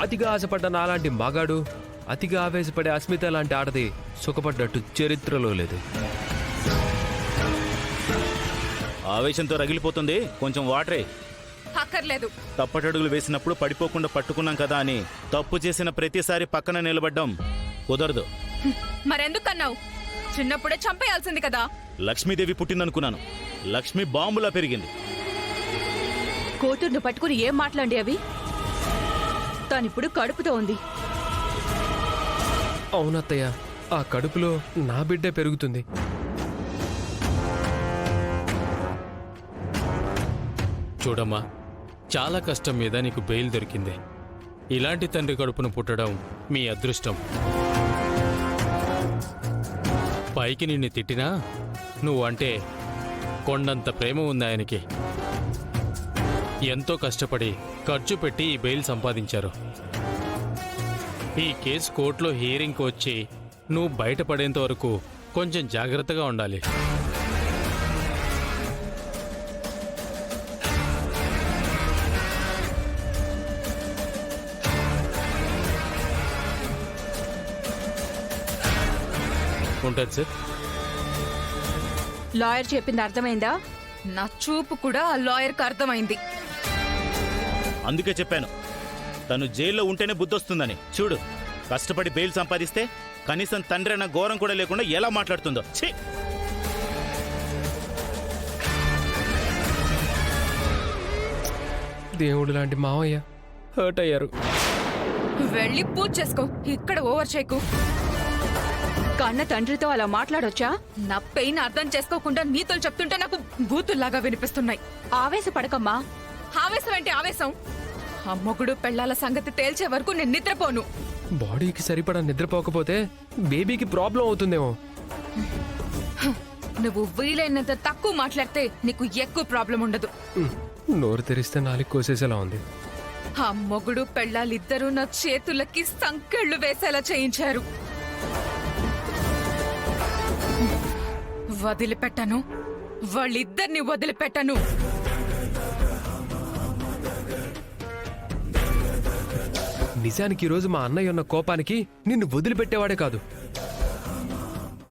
అతిగా ఆశపడ్డ నాలాంటి మగాడు, అతిగా ఆవేశపడే అస్మిత లాంటి ఆడది సుఖపడ్డట్టు చరిత్రలో లేదు. ఆవేశంతో రగిలిపోతుంది, కొంచెం వాటరే. అక్కర్లేదు. తప్పటడుగులు వేసినప్పుడు పడిపోకుండా పట్టుకున్నాం కదా అని తప్పు చేసిన ప్రతిసారి పక్కన నిలబడ్డం కుదరదు. మరెందుకన్నావు? చిన్నప్పుడే చంపేయాల్సింది కదా. లక్ష్మీదేవి పుట్టిందనుకున్నాను, లక్ష్మి బాంబులా పెరిగింది. కూతుర్ను పట్టుకుని ఏం మాట్లాడి అవి? తానిప్పుడు కడుపుతో ఉంది. అవునత్తయ్య, ఆ కడుపులో నా బిడ్డే పెరుగుతుంది. చూడమ్మా, చాలా కష్టం మీద నీకు బెయిల్ దొరికింది. ఇలాంటి తండ్రి కడుపును పుట్టడం మీ అదృష్టం. పైకి నిన్ను తిట్టినా నువ్వంటే కొండంత ప్రేమ ఉంది ఆయనకి. ఎంతో కష్టపడి ఖర్చు పెట్టి ఈ బెయిల్ సంపాదించారు. ఈ కేసు కోర్టులో హియరింగ్కి వచ్చి నువ్వు బయటపడేంత వరకు కొంచెం జాగ్రత్తగా ఉండాలి. ఉంటుంది సార్. లాయర్ చెప్పింది అర్థమైందా? నా చూపు కూడా ఆ లాయర్కి అర్థమైంది. అందుకే చెప్పాను, తను జైల్లో ఉంటేనే బుద్ధొస్తుందని. చూడు, కష్టపడి బెయిల్ సంపాదిస్తే కనీసం తండ్రి అన్న ఘోరం కూడా లేకుండా ఎలా మాట్లాడుతుందో. ఛీ! దేవుడు లాంటి మావయ్య హర్ట్ అయ్యారు. వెళ్ళి పూజ చేసుకో, ఇక్కడ ఓవర్ చేయకు. కన్న తండ్రితో అలా మాట్లాడొచ్చా? నా పెయిన్ అర్థం చేసుకోకుండా నీతులు చెప్తుంటే నాకు బూతుల్లాగా వినిపిస్తున్నాయి. ఆవేశపడకమ్మా. ఆవేశం ఏంటి ఆవేశం? ఆ మొగుడు పెళ్ళాల సంగతి తేల్చే వరకు నేను నిద్రపోను. బాడీకి సరిపడా నిద్రపోకపోతే బేబీకి ప్రాబ్లం అవుతుందేమో. నువ్వు వీలైనంత తక్కువ మాట్లాడితే నీకు ఎక్కువ ప్రాబ్లం ఉండదు. నోరు తెరిస్తే నాలుగు కోసేసేలా ఉంది. ఆ మొగుడు పెళ్ళాలిద్దరూ నా చేతులకి సంకెళ్ళు వేసేలా చేయించారు. వదిలిపెట్టను, వాళ్ళిద్దరిని వదిలిపెట్టను. నిజానికి ఈరోజు మా అన్నయ్య ఉన్న కోపానికి నిన్ను వదిలిపెట్టేవాడే కాదు,